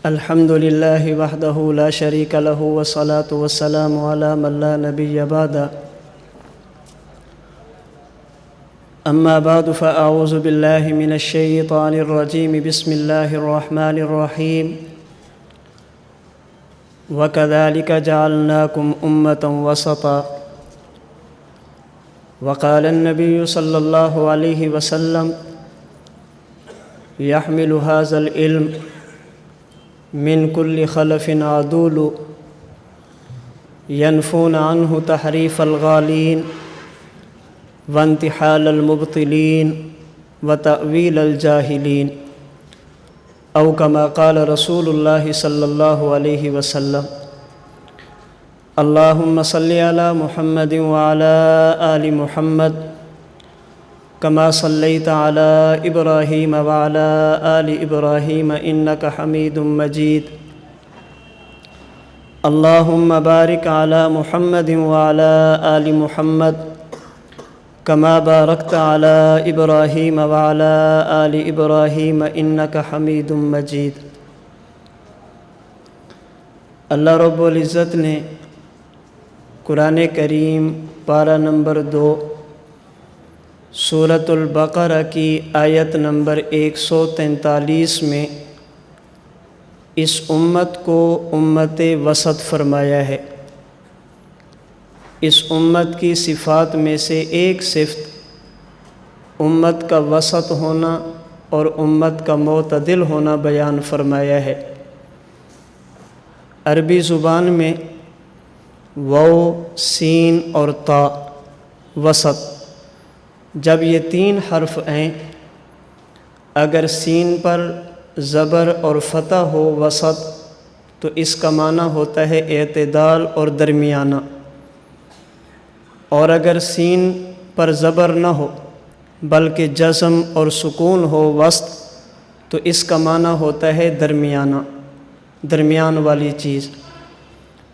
الحمد لله وحده لا شريك له والصلاة والسلام على من لا نبي بعده أما بعد فأعوذ بالله من الشيطان الرجيم بسم الله الرحمن الرحيم وكذلك جعلناكم أمة وسطا وقال النبي صلى الله عليه وسلم يحمل هذا العلم من كل خلف عدول ينفون عنه تحريف الغالين وانتحال المبطلين وتأويل الجاهلين أو كما قال رسول الله صلى الله عليه وسلم اللهم صل على محمد وعلى آل محمد كما صليت على إبراهيم وعلى آل إبراهيم إنك حميد مجيد اللهم بارك على محمد وعلى آل محمد كما باركت على إبراهيم وعلى آل إبراهيم إنك حميد مجيد۔ اللہ رب العزت نے قرآن کریم پارہ نمبر 2 سورۃ البقرہ کی آیت نمبر 143 میں اس امت کو امت وسط فرمایا ہے۔ اس امت کی صفات میں سے ایک صفت امت کا وسط ہونا اور امت کا معتدل ہونا بیان فرمایا ہے۔ عربی زبان میں واو، سین اور تا وسط، جب یہ 3 حرف ہیں، اگر سین پر زبر اور فتح ہو وسط تو اس کا معنی ہوتا ہے اعتدال اور درمیانہ، اور اگر سین پر زبر نہ ہو بلکہ جزم اور سکون ہو وسط تو اس کا معنی ہوتا ہے درمیانہ، درمیان والی چیز۔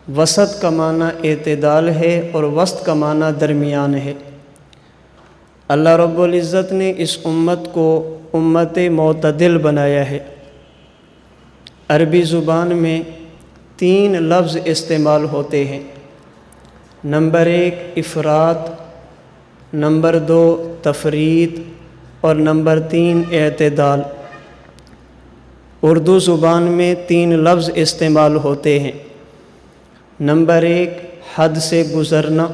وسط کا معنی اعتدال ہے اور وسط کا معنی درمیان ہے۔ اللہ رب العزت نے اس امت کو امت معتدل بنایا ہے۔ عربی زبان میں 3 لفظ استعمال ہوتے ہیں۔ نمبر 1 افراط، نمبر 2 تفریط اور نمبر 3 اعتدال۔ اردو زبان میں 3 لفظ استعمال ہوتے ہیں۔ نمبر 1 حد سے گزرنا،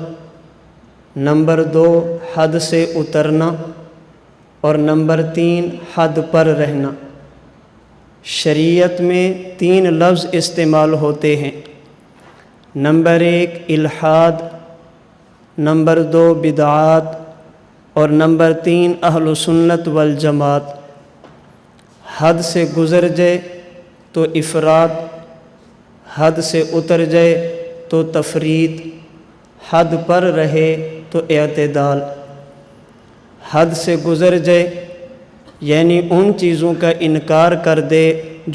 نمبر 2 حد سے اترنا اور نمبر 3 حد پر رہنا۔ شریعت میں 3 لفظ استعمال ہوتے ہیں۔ نمبر 1 الحاد، نمبر 2 بدعات اور نمبر 3 اہل سنت والجماعت۔ حد سے گزر جائے تو افراط، حد سے اتر جائے تو تفریط، حد پر رہے تو اعتدال۔ حد سے گزر جائے یعنی ان چیزوں کا انکار کر دے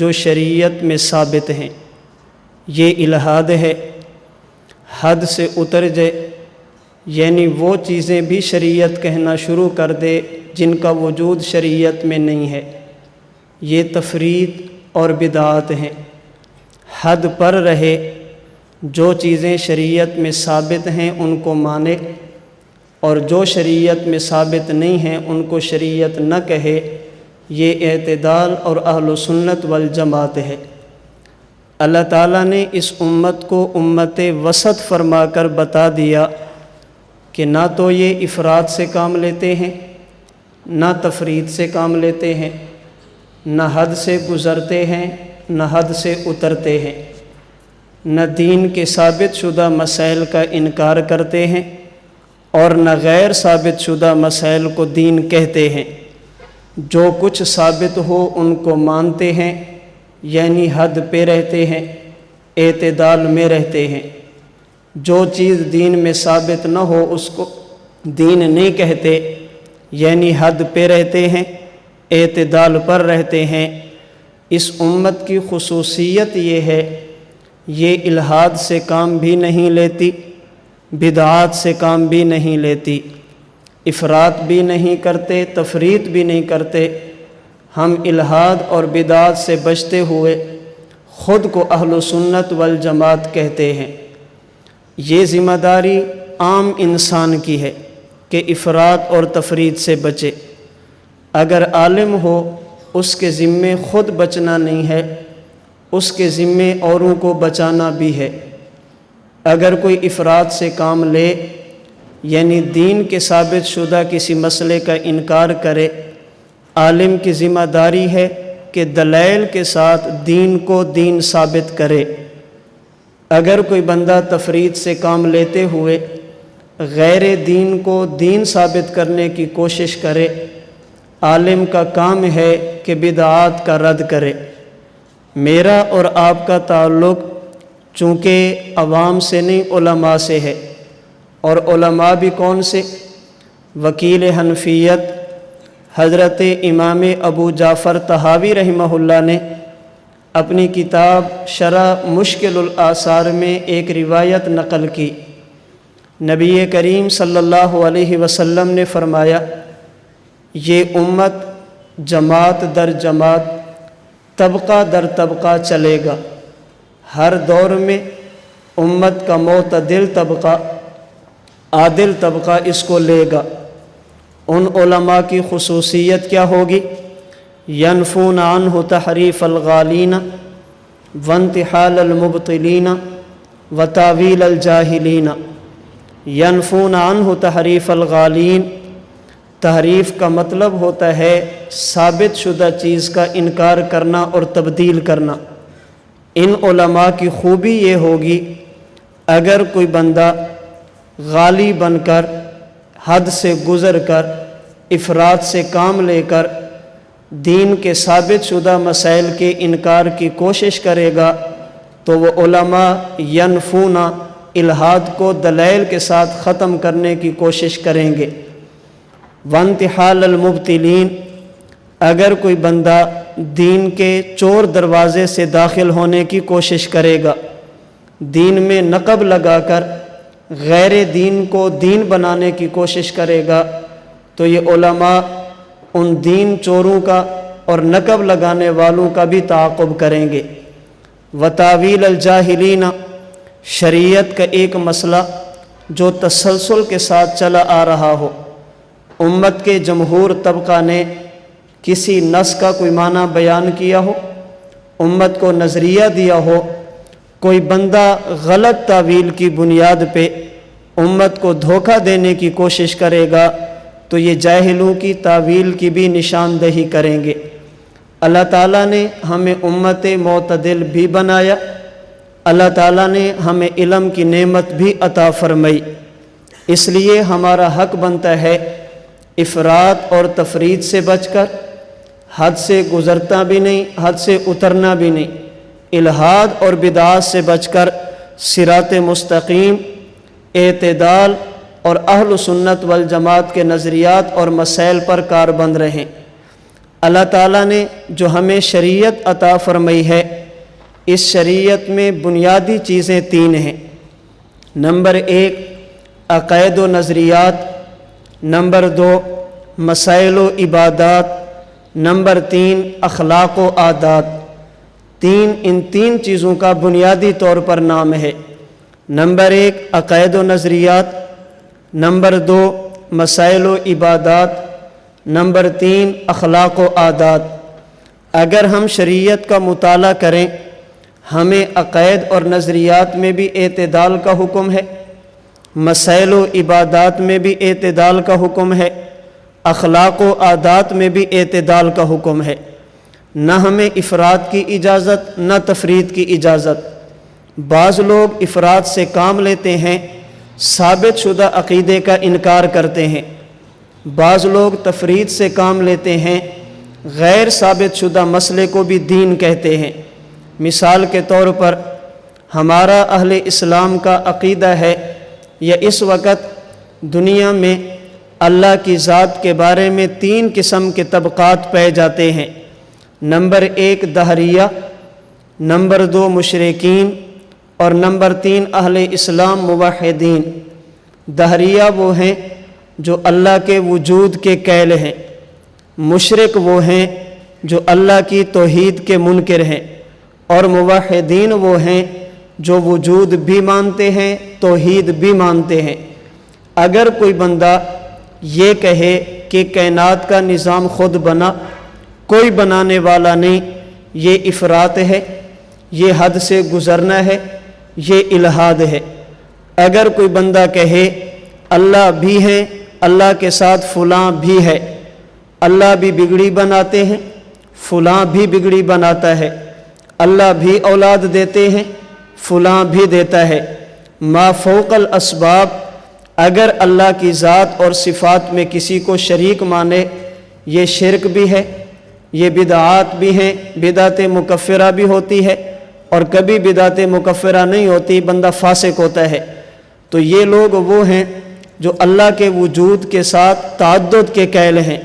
جو شریعت میں ثابت ہیں، یہ الحاد ہے۔ حد سے اتر جائے یعنی وہ چیزیں بھی شریعت کہنا شروع کر دے جن کا وجود شریعت میں نہیں ہے، یہ تفریط اور بدعات ہیں۔ حد پر رہے، جو چیزیں شریعت میں ثابت ہیں ان کو مانے اور جو شریعت میں ثابت نہیں ہیں ان کو شریعت نہ کہے، یہ اعتدال اور اہل سنت والجماعت ہے۔ اللہ تعالیٰ نے اس امت کو امت وسط فرما کر بتا دیا کہ نہ تو یہ افراط سے کام لیتے ہیں، نہ تفریط سے کام لیتے ہیں، نہ حد سے گزرتے ہیں، نہ حد سے اترتے ہیں، نہ دین کے ثابت شدہ مسائل کا انکار کرتے ہیں اور نہ غیر ثابت شدہ مسائل کو دین کہتے ہیں۔ جو کچھ ثابت ہو ان کو مانتے ہیں، یعنی حد پہ رہتے ہیں، اعتدال میں رہتے ہیں۔ جو چیز دین میں ثابت نہ ہو اس کو دین نہیں کہتے، یعنی حد پہ رہتے ہیں، اعتدال پر رہتے ہیں۔ اس امت کی خصوصیت یہ ہے، یہ الحاد سے کام بھی نہیں لیتی، بدعات سے کام بھی نہیں لیتی، افراط بھی نہیں کرتے، تفریط بھی نہیں کرتے۔ ہم الحاد اور بدعات سے بچتے ہوئے خود کو اہل سنت والجماعت کہتے ہیں۔ یہ ذمہ داری عام انسان کی ہے کہ افراط اور تفریط سے بچے۔ اگر عالم ہو اس کے ذمے خود بچنا نہیں ہے، اس کے ذمے اوروں کو بچانا بھی ہے۔ اگر کوئی افراط سے کام لے یعنی دین کے ثابت شدہ کسی مسئلے کا انکار کرے، عالم کی ذمہ داری ہے کہ دلائل کے ساتھ دین کو دین ثابت کرے۔ اگر کوئی بندہ تفریط سے کام لیتے ہوئے غیر دین کو دین ثابت کرنے کی کوشش کرے، عالم کا کام ہے کہ بدعات کا رد کرے۔ میرا اور آپ کا تعلق چونکہ عوام سے نہیں علماء سے ہے، اور علماء بھی کون سے؟ وکیل حنفیت حضرت امام ابو جعفر طحاوی رحمہ اللہ نے اپنی کتاب شرح مشکل الآثار میں ایک روایت نقل کی۔ نبی کریم صلی اللہ علیہ وسلم نے فرمایا، یہ امت جماعت در جماعت، طبقہ در طبقہ چلے گا۔ ہر دور میں امت کا معتدل طبقہ، عادل طبقہ اس کو لے گا۔ ان علماء کی خصوصیت کیا ہوگی؟ ینفون عنہ تحریف الغالین وانتحال المبطلین وتاویل الجاہلین۔ ینفون عنہ تحریف الغالین، تحریف کا مطلب ہوتا ہے ثابت شدہ چیز کا انکار کرنا اور تبدیل کرنا۔ ان علماء کی خوبی یہ ہوگی، اگر کوئی بندہ غالی بن کر، حد سے گزر کر، افراط سے کام لے کر دین کے ثابت شدہ مسائل کے انکار کی کوشش کرے گا تو وہ علماء ینفون الحاد کو دلائل کے ساتھ ختم کرنے کی کوشش کریں گے۔ وانتحال المبطلین، اگر کوئی بندہ دین کے چور دروازے سے داخل ہونے کی کوشش کرے گا، دین میں نقب لگا کر غیر دین کو دین بنانے کی کوشش کرے گا تو یہ علماء ان دین چوروں کا اور نقب لگانے والوں کا بھی تعاقب کریں گے۔ وتاویل الجاہلین، شریعت کا ایک مسئلہ جو تسلسل کے ساتھ چلا آ رہا ہو، امت کے جمہور طبقہ نے کسی نص کا کوئی معنی بیان کیا ہو، امت کو نظریہ دیا ہو، کوئی بندہ غلط تعویل کی بنیاد پہ امت کو دھوکہ دینے کی کوشش کرے گا تو یہ جاہلوں کی تعویل کی بھی نشاندہی کریں گے۔ اللہ تعالیٰ نے ہمیں امت معتدل بھی بنایا، اللہ تعالیٰ نے ہمیں علم کی نعمت بھی عطا فرمائی، اس لیے ہمارا حق بنتا ہے افراط اور تفریط سے بچ کر، حد سے گزرتا بھی نہیں، حد سے اترنا بھی نہیں، الحاد اور بدعات سے بچ کر صراط مستقیم، اعتدال اور اہل سنت والجماعت کے نظریات اور مسائل پر کاربند رہیں۔ اللہ تعالیٰ نے جو ہمیں شریعت عطا فرمائی ہے، اس شریعت میں بنیادی چیزیں تین ہیں۔ نمبر 1 عقائد و نظریات، نمبر 2 مسائل و عبادات، نمبر 3 اخلاق و عادات۔ ان تین چیزوں کا بنیادی طور پر نام ہے۔ نمبر 1 عقائد و نظریات، نمبر 2 مسائل و عبادات، نمبر 3 اخلاق و عادات۔ اگر ہم شریعت کا مطالعہ کریں، ہمیں عقائد اور نظریات میں بھی اعتدال کا حکم ہے، مسائل و عبادات میں بھی اعتدال کا حکم ہے، اخلاق و عادات میں بھی اعتدال کا حکم ہے۔ نہ ہمیں افراط کی اجازت، نہ تفریط کی اجازت۔ بعض لوگ افراط سے کام لیتے ہیں، ثابت شدہ عقیدے کا انکار کرتے ہیں۔ بعض لوگ تفریط سے کام لیتے ہیں، غیر ثابت شدہ مسئلے کو بھی دین کہتے ہیں۔ مثال کے طور پر ہمارا اہل اسلام کا عقیدہ ہے، یا اس وقت دنیا میں اللہ کی ذات کے بارے میں 3 قسم کے طبقات پائے جاتے ہیں۔ نمبر 1 دہریہ، نمبر 2 مشرکین، اور نمبر 3 اہل اسلام موحدین۔ دہریہ وہ ہیں جو اللہ کے وجود کے قائل ہیں، مشرک وہ ہیں جو اللہ کی توحید کے منکر ہیں، اور موحدین وہ ہیں جو وجود بھی مانتے ہیں توحید بھی مانتے ہیں۔ اگر کوئی بندہ یہ کہے کہ کائنات کا نظام خود بنا، کوئی بنانے والا نہیں، یہ افراط ہے، یہ حد سے گزرنا ہے، یہ الحاد ہے۔ اگر کوئی بندہ کہے اللہ بھی ہے، اللہ کے ساتھ فلاں بھی ہے، اللہ بھی بگڑی بناتے ہیں، فلاں بھی بگڑی بناتا ہے، اللہ بھی اولاد دیتے ہیں، فلاں بھی دیتا ہے، ما فوق الاسباب، اگر اللہ کی ذات اور صفات میں کسی کو شریک مانے، یہ شرک بھی ہے، یہ بدعات بھی ہیں، بدعت مکفرہ بھی ہوتی ہے، اور کبھی بدعت مکفرہ نہیں ہوتی، بندہ فاسق ہوتا ہے۔ تو یہ لوگ وہ ہیں جو اللہ کے وجود کے ساتھ تعدد کے قائل ہیں۔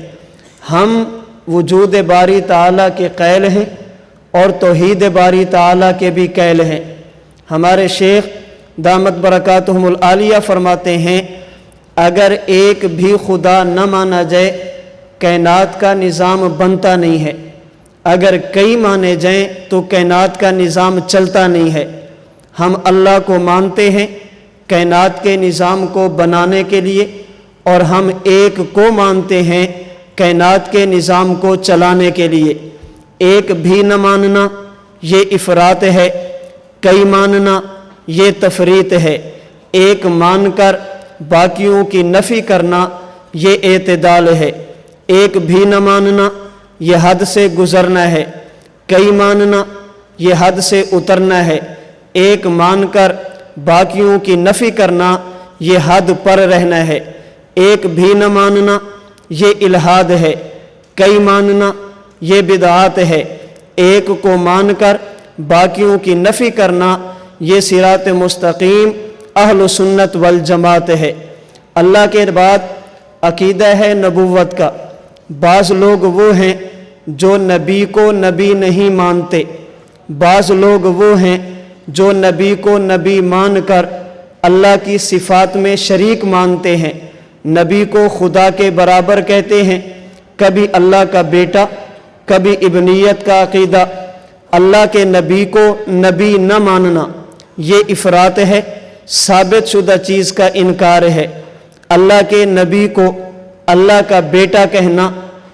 ہم وجود باری تعالیٰ کے قائل ہیں اور توحید باری تعالیٰ کے بھی قائل ہیں۔ ہمارے شیخ دامت برکاتہم العالیہ فرماتے ہیں اگر ایک بھی خدا نہ مانا جائے کائنات کا نظام بنتا نہیں ہے، اگر کئی مانے جائیں تو کائنات کا نظام چلتا نہیں ہے۔ ہم اللہ کو مانتے ہیں کائنات کے نظام کو بنانے کے لیے، اور ہم ایک کو مانتے ہیں کائنات کے نظام کو چلانے کے لیے۔ ایک بھی نہ ماننا یہ افراط ہے، کئی ماننا یہ تفریط ہے، ایک مان کر باقیوں کی نفی کرنا یہ اعتدال ہے، ایک بھی نہ ماننا یہ حد سے گزرنا ہے، کئی ماننا یہ حد سے اترنا ہے، ایک مان کر باقیوں کی نفی کرنا یہ حد پر رہنا ہے، ایک بھی نہ ماننا یہ الحاد ہے، کئی ماننا یہ بدعات ہے، ایک کو مان کر باقیوں کی نفی کرنا یہ صراط مستقیم اہل سنت والجماعت ہے۔ اللہ کے بعد عقیدہ ہے نبوت کا۔ بعض لوگ وہ ہیں جو نبی کو نبی نہیں مانتے، بعض لوگ وہ ہیں جو نبی کو نبی مان کر اللہ کی صفات میں شریک مانتے ہیں، نبی کو خدا کے برابر کہتے ہیں، کبھی اللہ کا بیٹا، کبھی ابنیت کا عقیدہ۔ اللہ کے نبی کو نبی نہ ماننا یہ افراط ہے، ثابت شدہ چیز کا انکار ہے۔ اللہ کے نبی کو اللہ کا بیٹا کہنا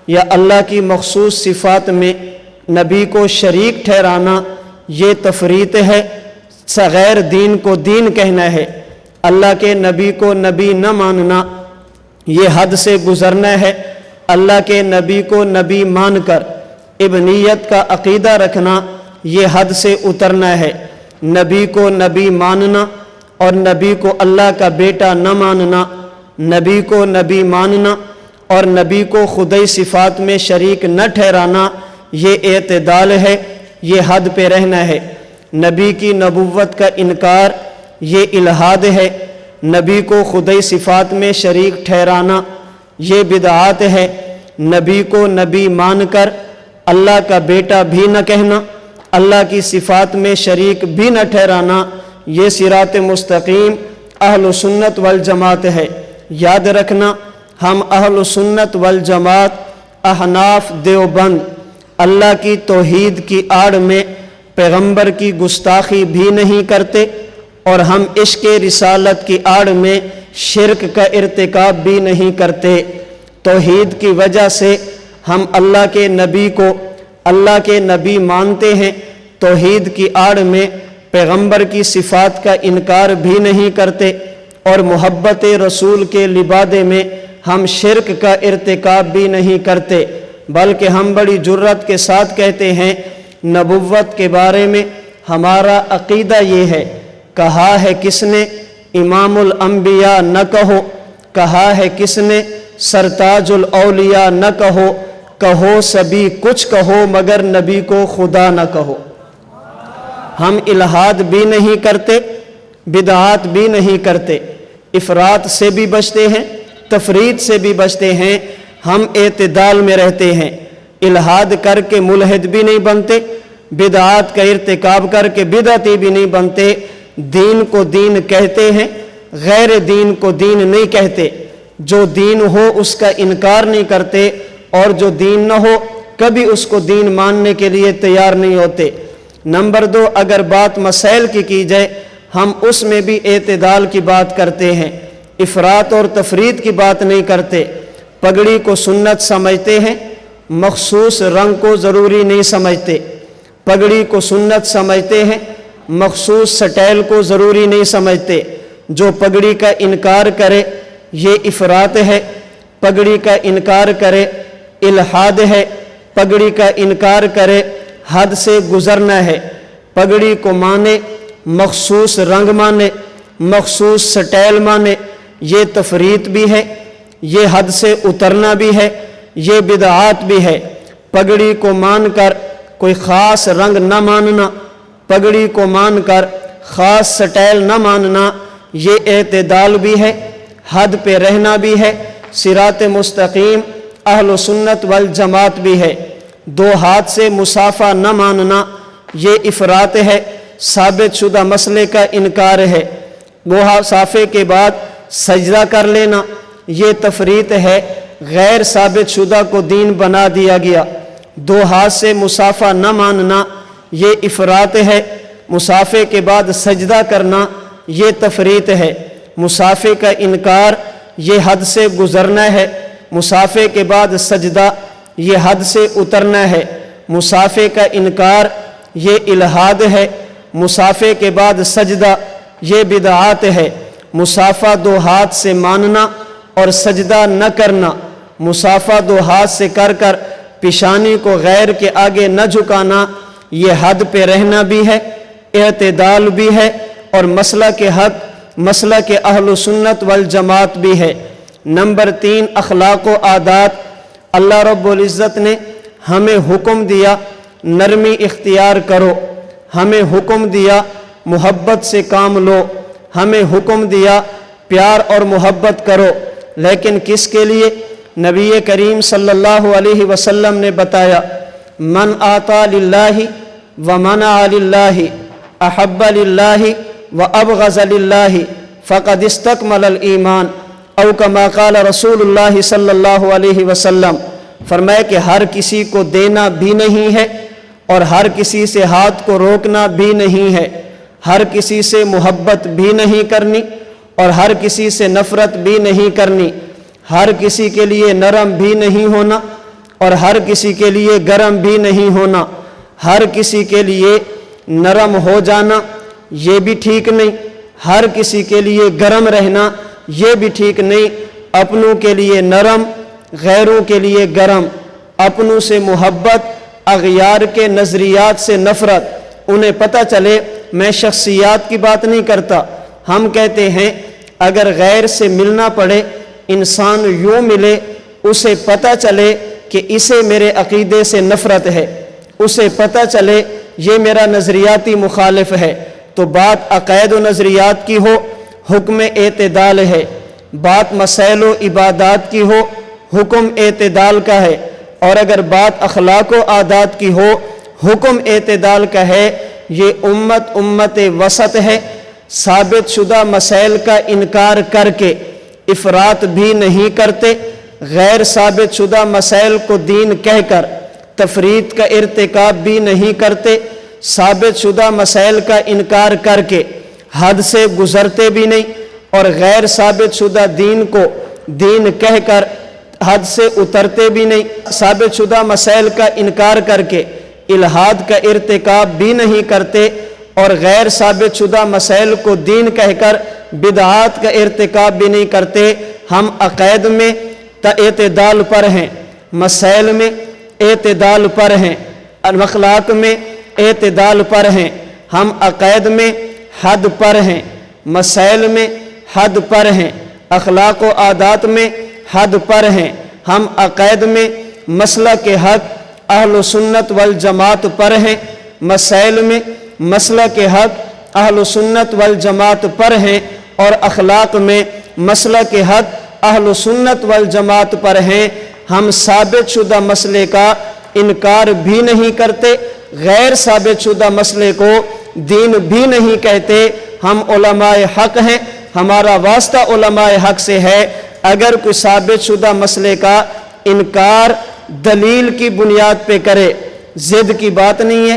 یا اللہ کی مخصوص صفات میں نبی کو شریک ٹھہرانا یہ تفریط ہے، صغیر دین کو دین کہنا ہے۔ اللہ کے نبی کو نبی نہ ماننا یہ حد سے گزرنا ہے، اللہ کے نبی کو نبی مان کر ابنیت کا عقیدہ رکھنا یہ حد سے اترنا ہے۔ نبی کو نبی ماننا اور نبی کو اللہ کا بیٹا نہ ماننا، نبی کو نبی ماننا اور نبی کو خدائی صفات میں شریک نہ ٹھہرانا یہ اعتدال ہے، یہ حد پہ رہنا ہے۔ نبی کی نبوت کا انکار یہ الحاد ہے، نبی کو خدائی صفات میں شریک ٹھہرانا یہ بدعات ہے، نبی کو نبی مان کر اللہ کا بیٹا بھی نہ کہنا، اللہ کی صفات میں شریک بھی نہ ٹھہرانا یہ صراط مستقیم اہل سنت والجماعت ہے۔ یاد رکھنا ہم اہل سنت والجماعت احناف دیوبند اللہ کی توحید کی آڑ میں پیغمبر کی گستاخی بھی نہیں کرتے، اور ہم عشق رسالت کی آڑ میں شرک کا ارتکاب بھی نہیں کرتے۔ توحید کی وجہ سے ہم اللہ کے نبی کو اللہ کے نبی مانتے ہیں، توحید کی آڑ میں پیغمبر کی صفات کا انکار بھی نہیں کرتے، اور محبت رسول کے لبادے میں ہم شرک کا ارتکاب بھی نہیں کرتے، بلکہ ہم بڑی جرات کے ساتھ کہتے ہیں نبوت کے بارے میں ہمارا عقیدہ یہ ہے، کہا ہے کس نے امام الانبیاء نہ کہو، کہا ہے کس نے سرتاج الاولیاء نہ کہو، کہو سبھی کچھ کہو مگر نبی کو خدا نہ کہو۔ ہم الحاد بھی نہیں کرتے، بدعات بھی نہیں کرتے، افراط سے بھی بچتے ہیں، تفریط سے بھی بچتے ہیں، ہم اعتدال میں رہتے ہیں۔ الحاد کر کے ملحد بھی نہیں بنتے، بدعات کا ارتکاب کر کے بدعتی بھی نہیں بنتے، دین کو دین کہتے ہیں، غیر دین کو دین نہیں کہتے، جو دین ہو اس کا انکار نہیں کرتے، اور جو دین نہ ہو کبھی اس کو دین ماننے کے لیے تیار نہیں ہوتے۔ نمبر 2، اگر بات مسائل کی جائے ہم اس میں بھی اعتدال کی بات کرتے ہیں، افراط اور تفریط کی بات نہیں کرتے۔ پگڑی کو سنت سمجھتے ہیں، مخصوص رنگ کو ضروری نہیں سمجھتے۔ پگڑی کو سنت سمجھتے ہیں، مخصوص سٹائل کو ضروری نہیں سمجھتے۔ جو پگڑی کا انکار کرے یہ افراط ہے، پگڑی کا انکار کرے الحاد ہے، پگڑی کا انکار کرے حد سے گزرنا ہے۔ پگڑی کو مانے، مخصوص رنگ مانے، مخصوص سٹائل مانے، یہ تفریط بھی ہے، یہ حد سے اترنا بھی ہے، یہ بدعات بھی ہے۔ پگڑی کو مان کر کوئی خاص رنگ نہ ماننا، پگڑی کو مان کر خاص سٹائل نہ ماننا، یہ اعتدال بھی ہے، حد پہ رہنا بھی ہے، صراط مستقیم اہل سنت والجماعت بھی ہے۔ 2 ہاتھ سے مصافحہ نہ ماننا یہ افراط ہے، ثابت شدہ مسئلے کا انکار ہے۔ 2 صافے کے بعد سجدہ کر لینا یہ تفریط ہے، غیر ثابت شدہ کو دین بنا دیا گیا۔ 2 ہاتھ سے مصافحہ نہ ماننا یہ افراط ہے، مصافحے کے بعد سجدہ کرنا یہ تفریط ہے۔ مصافحے کا انکار یہ حد سے گزرنا ہے، مصافحے کے بعد سجدہ یہ حد سے اترنا ہے۔ مصافحے کا انکار یہ الحاد ہے، مصافحے کے بعد سجدہ یہ بدعات ہے۔ مصافحہ 2 ہاتھ سے ماننا اور سجدہ نہ کرنا، مصافحہ 2 ہاتھ سے کر کر پیشانی کو غیر کے آگے نہ جھکانا، یہ حد پہ رہنا بھی ہے، اعتدال بھی ہے، اور مسلک حق مسلک اہل سنت والجماعت بھی ہے۔ نمبر 3، اخلاق و عادات۔ اللہ رب العزت نے ہمیں حکم دیا نرمی اختیار کرو، ہمیں حکم دیا محبت سے کام لو، ہمیں حکم دیا پیار اور محبت کرو، لیکن کس کے لیے؟ نبی کریم صلی اللہ علیہ وسلم نے بتایا، من آتا للہ ومنع للہ احب للہ وابغض للہ فقد استکمل الایمان، او کما قال رسول اللہ صلی اللہ علیہ وسلم۔ فرمایا کہ ہر کسی کو دینا بھی نہیں ہے اور ہر کسی سے ہاتھ کو روکنا بھی نہیں ہے، ہر کسی سے محبت بھی نہیں کرنی اور ہر کسی سے نفرت بھی نہیں کرنی، ہر کسی کے لیے نرم بھی نہیں ہونا اور ہر کسی کے لیے گرم بھی نہیں ہونا، ہر کسی کے لیے نرم ہو جانا یہ بھی ٹھیک نہیں، ہر کسی کے لیے گرم رہنا یہ بھی ٹھیک نہیں۔ اپنوں کے لیے نرم، غیروں کے لیے گرم، اپنوں سے محبت، اغیار کے نظریات سے نفرت۔ انہیں پتہ چلے میں شخصیات کی بات نہیں کرتا، ہم کہتے ہیں اگر غیر سے ملنا پڑے انسان یوں ملے، اسے پتہ چلے کہ اسے میرے عقیدے سے نفرت ہے، اسے پتہ چلے یہ میرا نظریاتی مخالف ہے، تو بات عقائد و نظریات کی ہو حکم اعتدال ہے، بات مسائل و عبادات کی ہو حکم اعتدال کا ہے، اور اگر بات اخلاق و عادات کی ہو حکم اعتدال کا ہے۔ یہ امت وسط ہے، ثابت شدہ مسائل کا انکار کر کے افراط بھی نہیں کرتے، غیر ثابت شدہ مسائل کو دین کہہ کر تفریط کا ارتکاب بھی نہیں کرتے، ثابت شدہ مسائل کا انکار کر کے حد سے گزرتے بھی نہیں، اور غیر ثابت شدہ دین کو دین کہہ کر حد سے اترتے بھی نہیں، ثابت شدہ مسائل کا انکار کر کے الحاد کا ارتکاب بھی نہیں کرتے، اور غیر ثابت شدہ مسائل کو دین کہہ کر بدعات کا ارتکاب بھی نہیں کرتے۔ ہم عقائد میں اعتدال پر ہیں، مسائل میں اعتدال پر ہیں، اخلاق میں اعتدال پر ہیں۔ ہم عقائد میں حد پر ہیں، مسائل میں حد پر ہیں، اخلاق و عادات میں حد پر ہیں۔ ہم عقائد میں مسلک حق اہل سنت والجماعت پر ہیں، مسائل میں مسلک حق اہل سنت والجماعت پر ہیں، اور اخلاق میں مسلک حق اہل سنت والجماعت پر ہیں۔ ہم ثابت شدہ مسئلے کا انکار بھی نہیں کرتے، غیر ثابت شدہ مسئلے کو دین بھی نہیں کہتے۔ ہم علماء حق ہیں، ہمارا واسطہ علماء حق سے ہے۔ اگر کوئی ثابت شدہ مسئلے کا انکار دلیل کی بنیاد پہ کرے، ضد کی بات نہیں ہے،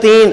3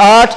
8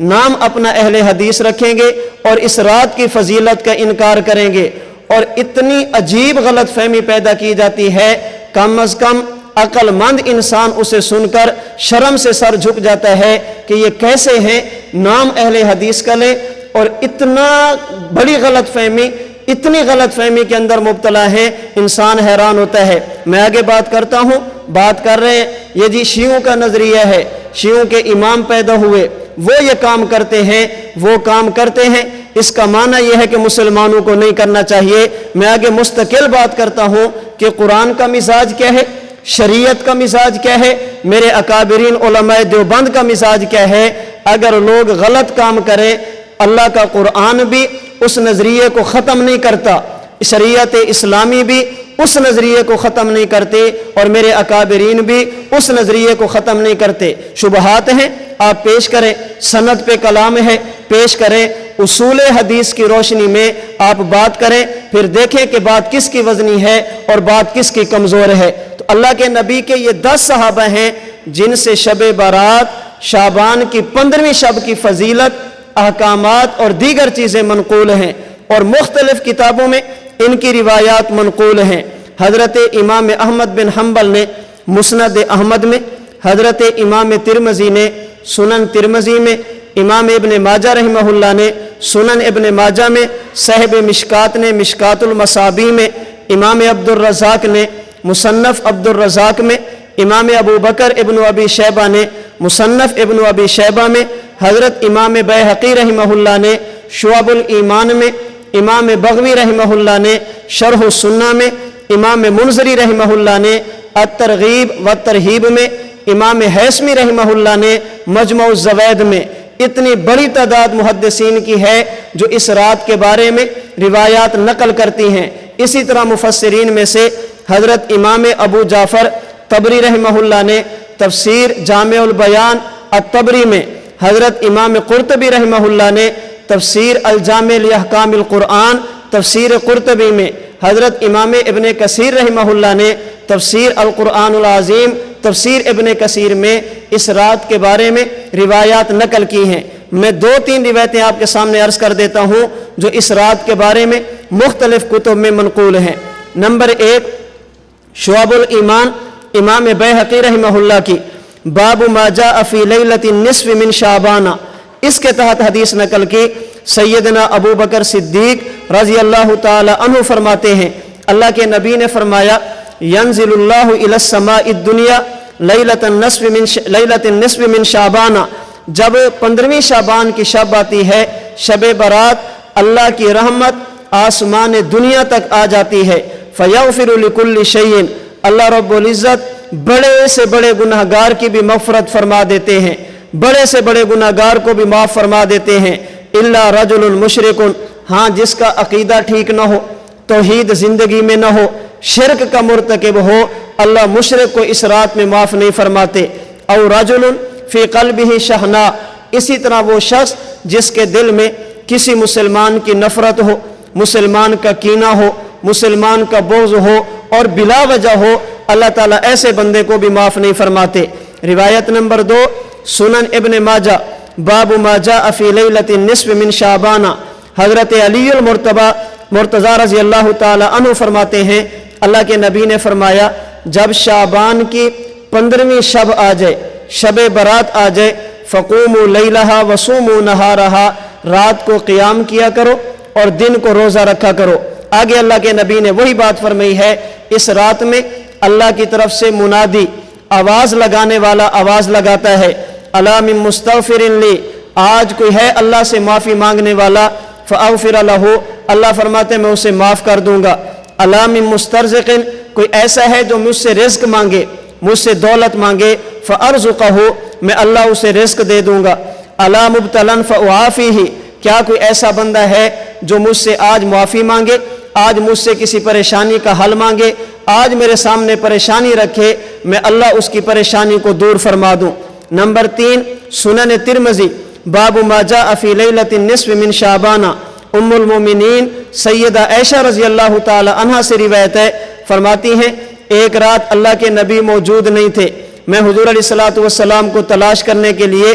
نام اپنا اہل حدیث رکھیں گے اور اس رات کی فضیلت کا انکار کریں گے، اور اتنی عجیب غلط فہمی پیدا کی جاتی ہے، کم از کم عقل مند انسان اسے سن کر شرم سے سر جھک جاتا ہے کہ یہ کیسے ہیں نام اہل حدیث کا لیں اور اتنا بڑی غلط فہمی، اتنی غلط فہمی کے اندر مبتلا ہے، انسان حیران ہوتا ہے۔ میں آگے بات کرتا ہوں، بات کر رہے ہیں یہ جی شیعوں کا نظریہ ہے، شیعوں کے امام پیدا ہوئے، وہ یہ کام کرتے ہیں، وہ کام کرتے ہیں، اس کا معنی یہ ہے کہ مسلمانوں کو نہیں کرنا چاہیے۔ میں آگے مستقل بات کرتا ہوں کہ قرآن کا مزاج کیا ہے، شریعت کا مزاج کیا ہے، میرے اکابرین علماء دیوبند کا مزاج کیا ہے۔ اگر لوگ غلط کام کریں، اللہ کا قرآن بھی اس نظریے کو ختم نہیں کرتا، شریعت اسلامی بھی اس نظریے کو ختم نہیں کرتے، اور میرے اکابرین بھی اس نظریے کو ختم نہیں کرتے۔ شبہات ہیں آپ پیش کریں، سند پہ کلام ہے پیش کریں، اصول حدیث کی روشنی میں آپ بات کریں، پھر دیکھیں کہ بات کس کی وزنی ہے اور بات کس کی کمزور ہے۔ تو اللہ کے نبی کے یہ 10 صحابہ ہیں جن سے شب برات، شعبان کی 15ویں شب کی فضیلت، احکامات اور دیگر چیزیں منقول ہیں، اور مختلف کتابوں میں ان کی روایات منقول ہیں۔ حضرت امام احمد بن حنبل نے مسند احمد میں، حضرت امام ترمذی نے سنن ترمذی میں، امام ابن ماجہ رحمہ اللہ نے سنن ابن ماجہ میں، صاحب مشکات نے مشکات المصابیح میں، امام عبد الرزاق نے مصنف عبد الرزاق میں، امام ابو بکر ابن ابی شیبہ نے مصنف ابن ابی شیبہ میں، حضرت امام بیہقی رحمہ اللہ نے شعب الایمان میں، امام بغوی رحمہ اللہ نے شرح السنہ میں، امام منذری رحمہ اللہ نے الترغیب والترہیب میں، امام حیثمی رحمہ اللہ نے مجمع الزوائد میں۔ اتنی بڑی تعداد محدثین کی ہے جو اس رات کے بارے میں روایات نقل کرتی ہیں۔ اسی طرح مفسرین میں سے حضرت امام ابو جعفر طبری رحمہ اللہ نے تفسیر جامع البیان الطبری میں، حضرت امام قرطبی رحمہ اللہ نے تفسیر الجامع لاحکام القرآن تفسیر قرطبی میں، حضرت امام ابن کثیر رحمہ اللہ نے تفسیر القرآن العظیم تفسیر ابن کثیر میں اس رات کے بارے میں روایات نقل کی ہیں۔ میں 2-3 روایتیں آپ کے سامنے عرض کر دیتا ہوں جو اس رات کے بارے میں مختلف کتب میں منقول ہیں۔ نمبر 1 شعب الایمان امام بیہقی رحمہ اللہ کی، باب ما جاء فی لیلۃ النصف من شعبان، اس کے تحت حدیث نقل کی۔ سیدنا ابو بکر صدیق رضی اللہ تعالی عنہ فرماتے ہیں اللہ کے نبی نے فرمایا ینزل اللہ الی السماء الدنیا لیلۃ النصف من شعبان، جب 15ویں شعبان کی شب آتی ہے، شب برات، اللہ کی رحمت آسمان دنیا تک آ جاتی ہے۔ فیغفر لکل شیء، اللہ رب العزت بڑے سے بڑے گناہگار کی بھی مغفرت فرما دیتے ہیں، بڑے سے بڑے گناہگار کو بھی معاف فرما دیتے ہیں۔ الا رجل مشرک، ہاں جس کا عقیدہ ٹھیک نہ ہو، توحید زندگی میں نہ ہو، شرک کا مرتکب ہو، اللہ مشرک کو اس رات میں معاف نہیں فرماتے۔ او رجل فی قلبہ شحناء، اسی طرح وہ شخص جس کے دل میں کسی مسلمان کی نفرت ہو، مسلمان کا کینہ ہو، مسلمان کا بغض ہو اور بلا وجہ ہو، اللہ تعالیٰ ایسے بندے کو بھی معاف نہیں فرماتے۔ روایت نمبر 2 سنن ابن ماجہ، باب ما جاء فی لیلۃ النصف من شعبان، حضرت علی المرتضیٰ رضی اللہ تعالی عنہ فرماتے ہیں اللہ کے نبی نے فرمایا جب شعبان کی 15ویں شب آ جائے، شب برات آ جائے، فقوموا لیلہا وصوموا نہارہا، رات کو قیام کیا کرو اور دن کو روزہ رکھا کرو۔ آگے اللہ کے نبی نے وہی بات فرمائی ہے، اس رات میں اللہ کی طرف سے منادی، آواز لگانے والا آواز لگاتا ہے، الا من مستغفر لی، آج کوئی ہے اللہ سے معافی مانگنے والا، فاغفر لہ، اللہ فرماتے میں اسے معاف کر دوں گا۔ الا من مسترزق، کوئی ایسا ہے جو مجھ سے رزق مانگے، مجھ سے دولت مانگے، فارزقہ، میں اللہ اسے رزق دے دوں گا۔ الا مبتلا فاعافیہ، کیا کوئی ایسا بندہ ہے جو مجھ سے آج معافی مانگے، آج مجھ سے کسی پریشانی کا حل مانگے، آج میرے سامنے پریشانی رکھے، میں اللہ اس کی پریشانی کو دور فرما دوں۔ نمبر 3 سنن ترمذی، باب ما جاء فی لیلۃ النصف من شعبان، ام المومنین سیدہ عائشہ رضی اللہ تعالی عنہا سے روایت ہے، فرماتی ہیں ایک رات اللہ کے نبی موجود نہیں تھے، میں حضور علیہ الصلوۃ والسلام کو تلاش کرنے کے لیے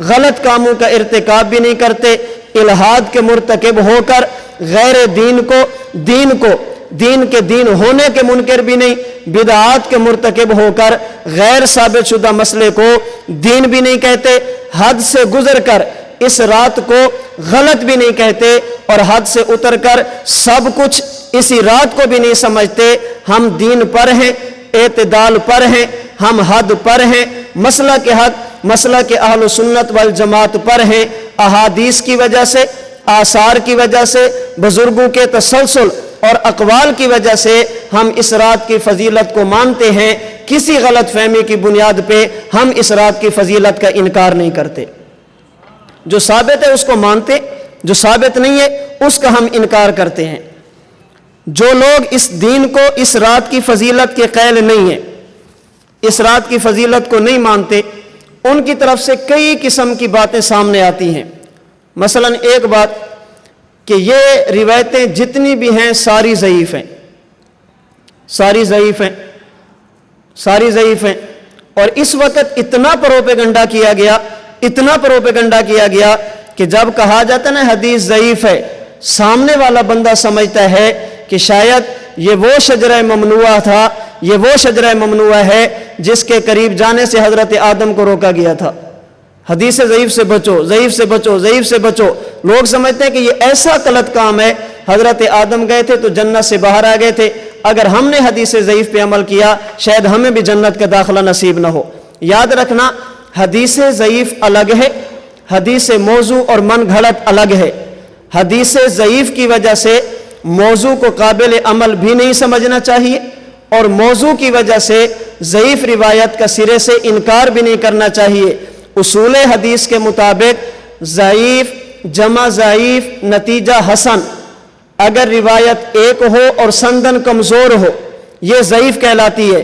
غلط کاموں کا ارتکاب بھی نہیں کرتے، الحاد کے مرتکب ہو کر غیر دین کو دین کے دین ہونے کے منکر بھی نہیں، بدعات کے مرتکب ہو کر غیر ثابت شدہ مسئلے کو دین بھی نہیں کہتے، حد سے گزر کر اس رات کو غلط بھی نہیں کہتے، اور حد سے اتر کر سب کچھ اسی رات کو بھی نہیں سمجھتے۔ ہم دین پر ہیں، اعتدال پر ہیں، ہم حد پر ہیں، مسئلہ کے حق، مسئلہ کے اہل سنت والجماعت پر ہیں۔ احادیث کی وجہ سے، آثار کی وجہ سے، بزرگوں کے تسلسل اور اقوال کی وجہ سے ہم اس رات کی فضیلت کو مانتے ہیں، کسی غلط فہمی کی بنیاد پہ ہم اس رات کی فضیلت کا انکار نہیں کرتے۔ جو ثابت ہے اس کو مانتے، جو ثابت نہیں ہے اس کا ہم انکار کرتے ہیں۔ جو لوگ اس دین کو، اس رات کی فضیلت کے قائل نہیں ہیں، اس رات کی فضیلت کو نہیں مانتے، ان کی طرف سے کئی قسم کی باتیں سامنے آتی ہیں۔ مثلا ایک بات کہ یہ روایتیں جتنی بھی ہیں ساری ضعیف ہیں، ساری ضعیف ہیں، ساری ضعیف ہیں، اور اس وقت اتنا پروپیگنڈا کیا گیا، اتنا پروپیگنڈا کیا گیا کہ جب کہا جاتا ہے نا حدیث ضعیف ہے، سامنے والا بندہ سمجھتا ہے کہ شاید یہ وہ شجرہ ممنوعہ تھا، یہ وہ شجرہ ممنوعہ ہے جس کے قریب جانے سے حضرت آدم کو روکا گیا تھا۔ حدیث ضعیف سے بچو، ضعیف سے بچو، ضعیف سے بچو۔ لوگ سمجھتے ہیں کہ یہ ایسا غلط کام ہے، حضرت آدم گئے تھے تو جنت سے باہر آ گئے تھے، اگر ہم نے حدیث ضعیف پہ عمل کیا شاید ہمیں بھی جنت کا داخلہ نصیب نہ ہو۔ یاد رکھنا، حدیث ضعیف الگ ہے، حدیث موضوع اور من گھڑت الگ ہے۔ حدیث ضعیف کی وجہ سے موضوع کو قابل عمل بھی نہیں سمجھنا چاہیے، اور موضوع کی وجہ سے ضعیف روایت کا سرے سے انکار بھی نہیں کرنا چاہیے۔ اصول حدیث کے مطابق ضعیف جمع ضعیف نتیجہ حسن، اگر روایت ایک ہو اور سندن کمزور ہو یہ ضعیف کہلاتی ہے،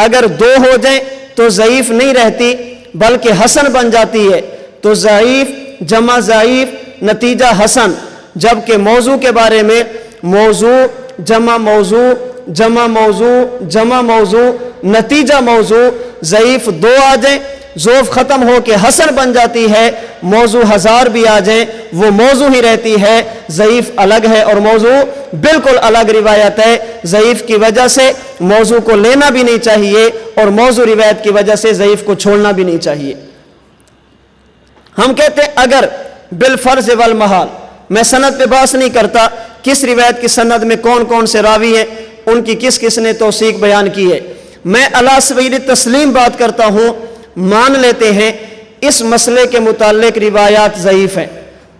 اگر دو ہو جائیں تو ضعیف نہیں رہتی بلکہ حسن بن جاتی ہے، تو ضعیف جمع ضعیف نتیجہ حسن۔ جبکہ موضوع کے بارے میں موضوع جمع موضوع جمع موضوع جمع موضوع نتیجہ موضوع، ضعیف دو آ جائیں ضعف ختم ہو کے حسن بن جاتی ہے، موضوع ہزار بھی آ جائیں وہ موضوع ہی رہتی ہے، ضعیف الگ ہے اور موضوع بالکل الگ روایت ہے۔ ضعیف کی وجہ سے موضوع کو لینا بھی نہیں چاہیے، اور موضوع روایت کی وجہ سے ضعیف کو چھوڑنا بھی نہیں چاہیے۔ ہم کہتے ہیں اگر بالفرض والمحال، میں سند پہ بحث نہیں کرتا کس روایت کی سند میں کون کون سے راوی ہیں، ان کی کس کس نے توثیق بیان کی ہے، میں علی سبیل تسلیم بات کرتا ہوں، مان لیتے ہیں اس مسئلے کے متعلق روایات ضعیف ہیں۔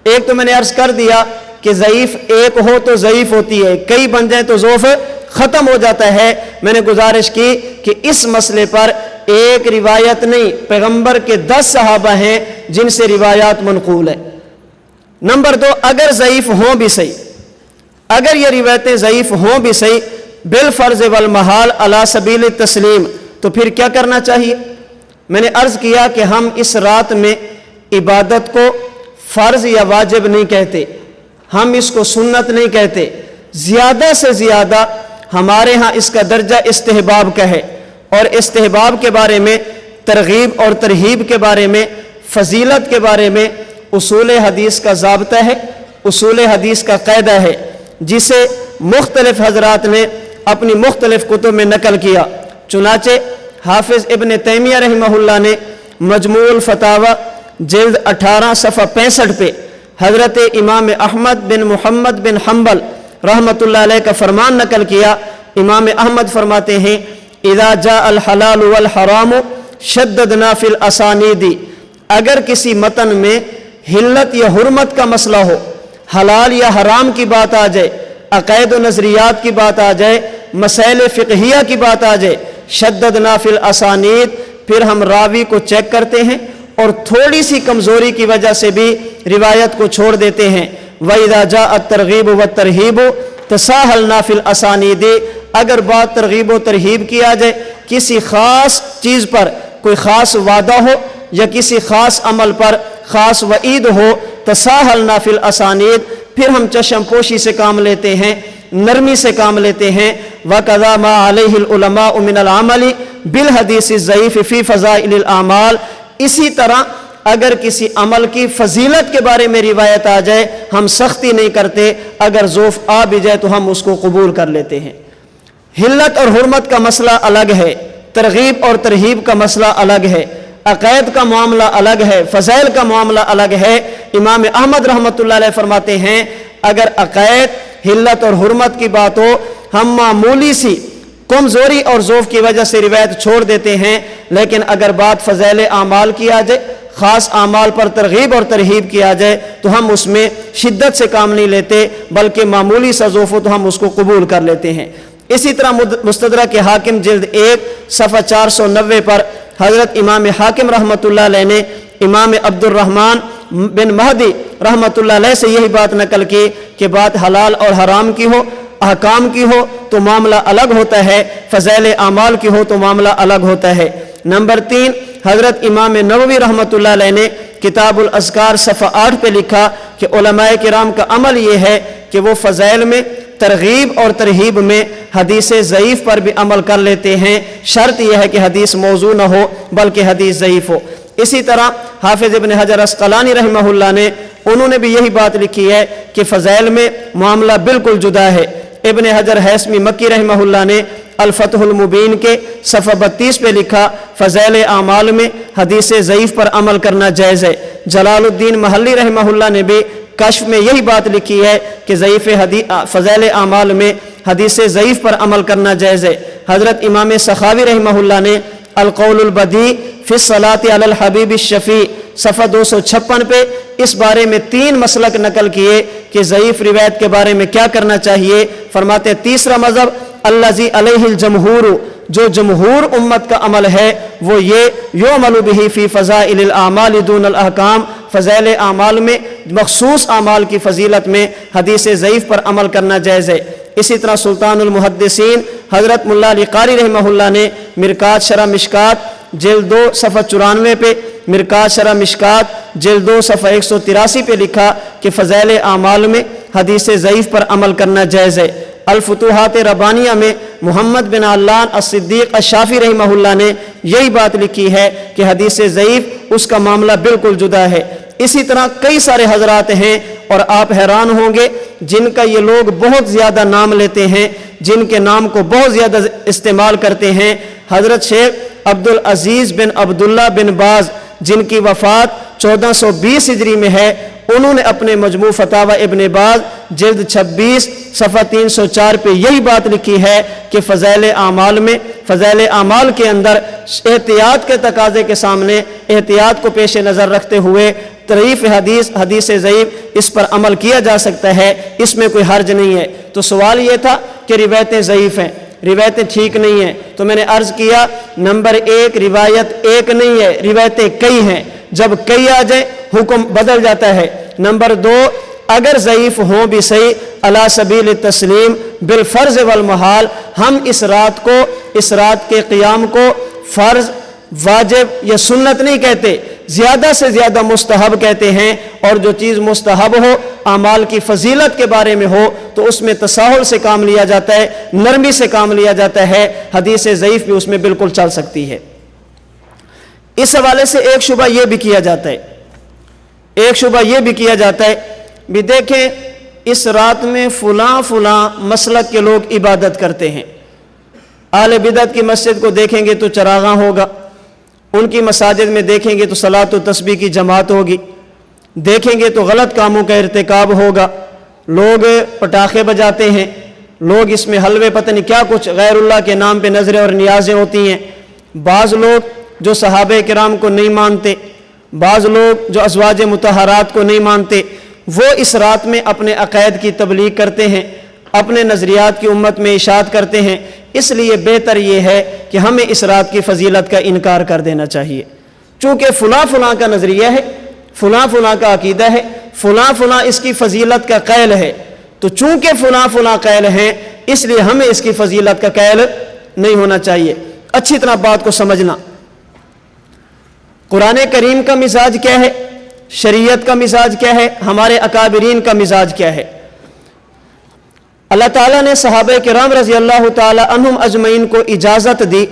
ایک تو میں نے عرض کر دیا کہ ضعیف ایک ہو تو ضعیف ہوتی ہے، کئی بن جائیں تو ضعف ختم ہو جاتا ہے۔ میں نے گزارش کی کہ اس مسئلے پر ایک روایت نہیں، پیغمبر کے 10 صحابہ ہیں جن سے روایات منقول ہیں۔ نمبر 2، اگر ضعیف ہوں بھی صحیح، اگر یہ روایتیں ضعیف ہوں بھی صحیح بالفرض والمحال علی سبیل تسلیم، تو پھر کیا کرنا چاہیے؟ میں نے عرض کیا کہ ہم اس رات میں عبادت کو فرض یا واجب نہیں کہتے، ہم اس کو سنت نہیں کہتے، زیادہ سے زیادہ ہمارے ہاں اس کا درجہ استحباب کا ہے، اور استحباب کے بارے میں، ترغیب اور ترہیب کے بارے میں، فضیلت کے بارے میں اصول حدیث کا ضابطہ ہے، اصول حدیث کا قاعدہ ہے، جسے مختلف حضرات نے اپنی مختلف کتب میں نقل کیا۔ چنانچہ حافظ ابن تیمیہ رحمہ اللہ نے مجموع الفتاوی جلد 18 صفحہ 65 پہ حضرت امام احمد بن محمد بن حنبل رحمۃ اللہ علیہ کا فرمان نقل کیا۔ امام احمد فرماتے ہیں اذا جاء الحلال والحرام شددنا فی الاسانید، اگر کسی متن میں حلت یا حرمت کا مسئلہ ہو، حلال یا حرام کی بات آ جائے، عقائد و نظریات کی بات آ جائے، مسائل فقہیہ کی بات آ جائے، شددنا فی الاسانید، پھر ہم راوی کو چیک کرتے ہیں اور تھوڑی سی کمزوری کی وجہ سے بھی روایت کو چھوڑ دیتے ہیں۔ وَإِذَا جَاءَ التَّرْغِيبُ وَالتَّرْهِيبُ تَسَاهَلْنَا فِي الْأَسَانِيدِ، اگر بات ترغیب و ترہیب کی آ جائے، کسی خاص چیز پر کوئی خاص وعدہ ہو یا کسی خاص عمل پر خاص وعید ہو، تَسَاهَلْنَا فِي الْأَسَانِيدِ، پھر ہم چشم پوشی سے کام لیتے ہیں، نرمی سے کام لیتے ہیں۔ وَقَذَا مَا عَلَيْهِ الْعُلَمَاءُ مِنَ الْعَمَلِ بِالْحَدِيثِ الضَّعِيفِ فِي فَضَائِلِ الْأَعْمَالِ، اسی طرح اگر کسی عمل کی فضیلت کے بارے میں روایت آ جائے ہم سختی نہیں کرتے، اگر ضعف آ بھی جائے تو ہم اس کو قبول کر لیتے ہیں۔ حلت اور حرمت کا مسئلہ الگ ہے، ترغیب اور ترہیب کا مسئلہ الگ ہے، عقائد کا معاملہ الگ ہے، فضائل کا معاملہ الگ ہے۔ امام احمد رحمۃ اللہ علیہ فرماتے ہیں اگر عقائد، حلت اور حرمت کی بات ہو، ہم معمولی سی کمزوری اور ضعف کی وجہ سے روایت چھوڑ دیتے ہیں، لیکن اگر بات فضائل اعمال کی آ جائے، خاص اعمال پر ترغیب اور ترہیب کیا جائے تو ہم اس میں شدت سے کام نہیں لیتے، بلکہ معمولی سا ضعف ہو تو ہم اس کو قبول کر لیتے ہیں۔ اسی طرح مستدرک حاکم جلد 1 صفحہ 490 پر حضرت امام حاکم رحمۃ اللہ علیہ نے امام عبد الرحمن بن مہدی رحمۃ اللہ علیہ سے یہی بات نقل کی کہ بات حلال اور حرام کی ہو، احکام کی ہو تو معاملہ الگ ہوتا ہے، فضائل اعمال کی ہو تو معاملہ الگ ہوتا ہے۔ نمبر 3، حضرت امام نووی رحمۃ اللہ علیہ نے کتاب الاذکار صفحہ 8 پہ لکھا کہ علماء کرام کا عمل یہ ہے کہ وہ فضائل میں، ترغیب اور ترہیب میں حدیث ضعیف پر بھی عمل کر لیتے ہیں، شرط یہ ہے کہ حدیث موضوع نہ ہو بلکہ حدیث ضعیف ہو۔ اسی طرح حافظ ابن حجر عسقلانی رحمہ اللہ نے انہوں نے بھی یہی بات لکھی ہے کہ فضائل میں معاملہ بالکل جدا ہے۔ ابن حجر ہیثمی مکی رحمہ اللہ نے الفتح المبین کے صفحہ 32 پہ لکھا فضائل اعمال میں حدیث ضعیف پر عمل کرنا جائز ہے۔ جلال الدین محلی رحمہ اللہ نے بھی کشف میں یہی بات لکھی ہے کہ ضعیف فضائل اعمال میں حدیث ضعیف پر عمل کرنا جائز ہے۔ حضرت امام سخاوی رحمہ اللہ نے القول البدیع فی الصلاۃ علی الحبیب الشفیع صفحہ 256 پہ اس بارے میں 3 مسلک نقل کیے کہ ضعیف روایت کے بارے میں کیا کرنا چاہیے۔ فرماتے تیسرا مذہب الذی علیہ الجمہور، جو جمہور امت کا عمل ہے وہ یہ یعمل بہ فی فضائل الاعمال دون الاحکام، فضائل اعمال میں مخصوص اعمال کی فضیلت میں حدیث ضعیف پر عمل کرنا جائز ہے۔ اسی طرح سلطان المحدثین حضرت ملا علی قاری رحمہ اللہ نے مرکات شرح مشکات جلد 2 صفحہ 94 پہ، مرکات شرح مشکات جلد 2 صفحہ 183 پہ لکھا کہ فضائل اعمال میں حدیث ضعیف پر عمل کرنا جائز ہے۔ الفتوحات ربانیہ میں محمد بن علان الصدیق الشافعی رحمہ اللہ نے یہی بات لکھی ہے کہ حدیث ضعیف اس کا معاملہ بالکل جدا ہے۔ اسی طرح کئی سارے حضرات ہیں اور آپ حیران ہوں گے جن کا یہ لوگ بہت زیادہ نام لیتے ہیں، جن کے نام کو بہت زیادہ استعمال کرتے ہیں۔ حضرت شیخ عبدالعزیز بن عبداللہ بن باز جن کی وفات 1420 ہجری میں ہے، انہوں نے اپنے مجموع فتاوی ابن باز جلد 26 صفحہ 304 پہ یہی بات لکھی ہے کہ فضائل اعمال میں، فضائل اعمال کے اندر احتیاط کے تقاضے کے سامنے احتیاط کو پیش نظر رکھتے ہوئے ضعیف حدیث ضعیف اس پر عمل کیا جا سکتا ہے، اس میں کوئی حرج نہیں ہے۔ تو سوال یہ تھا کہ روایتیں ضعیف ہیں، روایتیں ٹھیک نہیں ہیں، تو میں نے عرض کیا نمبر 1 روایت ایک نہیں ہے، روایتیں کئی ہیں، جب کئی آ جائیں حکم بدل جاتا ہے۔ نمبر 2 اگر ضعیف ہوں بھی صحیح علی سبیل التسلیم بالفرض والمحال، ہم اس رات کے قیام کو فرض، واجب یا سنت نہیں کہتے، زیادہ سے زیادہ مستحب کہتے ہیں، اور جو چیز مستحب ہو، اعمال کی فضیلت کے بارے میں ہو تو اس میں تساہل سے کام لیا جاتا ہے، نرمی سے کام لیا جاتا ہے، حدیث ضعیف بھی اس میں بالکل چل سکتی ہے۔ اس حوالے سے ایک شبہ یہ بھی کیا جاتا ہے، بھی دیکھیں اس رات میں فلاں مسلک کے لوگ عبادت کرتے ہیں، اہل بدعت کی مسجد کو دیکھیں گے تو چراغاں ہوگا، ان کی مساجد میں دیکھیں گے تو صلاۃ و تسبیح کی جماعت ہوگی، دیکھیں گے تو غلط کاموں کا ارتکاب ہوگا، لوگ پٹاخے بجاتے ہیں، لوگ اس میں حلوے پتہ نہیں کیا کچھ غیر اللہ کے نام پہ نظریں اور نیازیں ہوتی ہیں، بعض لوگ جو صحابہ کرام کو نہیں مانتے، بعض لوگ جو ازواج مطہرات کو نہیں مانتے، وہ اس رات میں اپنے عقائد کی تبلیغ کرتے ہیں، اپنے نظریات کی امت میں اشاعت کرتے ہیں۔ اس لیے بہتر یہ ہے کہ ہمیں اس رات کی فضیلت کا انکار کر دینا چاہیے، چونکہ فلاں کا نظریہ ہے، فلاں کا عقیدہ ہے، فلاں اس کی فضیلت کا قائل ہے، تو چونکہ فلاں قائل ہیں اس لیے ہمیں اس کی فضیلت کا قائل نہیں ہونا چاہیے۔ اچھی طرح بات کو سمجھنا، قرآن کریم کا مزاج کیا ہے، شریعت کا مزاج کیا ہے، ہمارے اکابرین کا مزاج کیا ہے۔ اللہ تعالیٰ نے صحابہ کرام رضی اللہ تعالی عنہم اجمعین کو اجازت دی،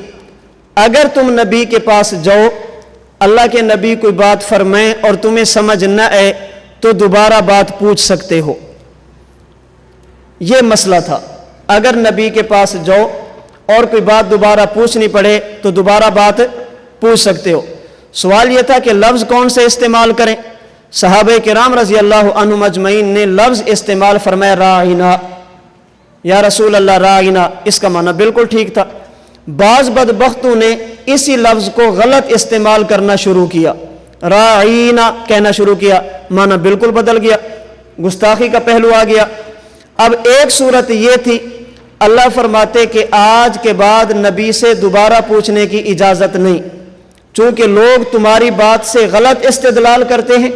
اگر تم نبی کے پاس جاؤ، اللہ کے نبی کوئی بات فرمائیں اور تمہیں سمجھ نہ آئے تو دوبارہ بات پوچھ سکتے ہو. یہ مسئلہ تھا. اگر نبی کے پاس جاؤ اور کوئی بات دوبارہ پوچھنی پڑے تو دوبارہ بات پوچھ سکتے ہو. سوال یہ تھا کہ لفظ کون سے استعمال کریں. صحابہ کرام رضی اللہ عنہم اجمعین نے لفظ استعمال فرمایا راعینا. یا رسول اللہ راعینا، اس کا معنی بالکل ٹھیک تھا. بعض بدبختوں نے اسی لفظ کو غلط استعمال کرنا شروع کیا، راعینا کہنا شروع کیا، معنی بالکل بدل گیا، گستاخی کا پہلو آ گیا. اب ایک صورت یہ تھی، اللہ فرماتے کہ آج کے بعد نبی سے دوبارہ پوچھنے کی اجازت نہیں، چونکہ لوگ تمہاری بات سے غلط استدلال کرتے ہیں،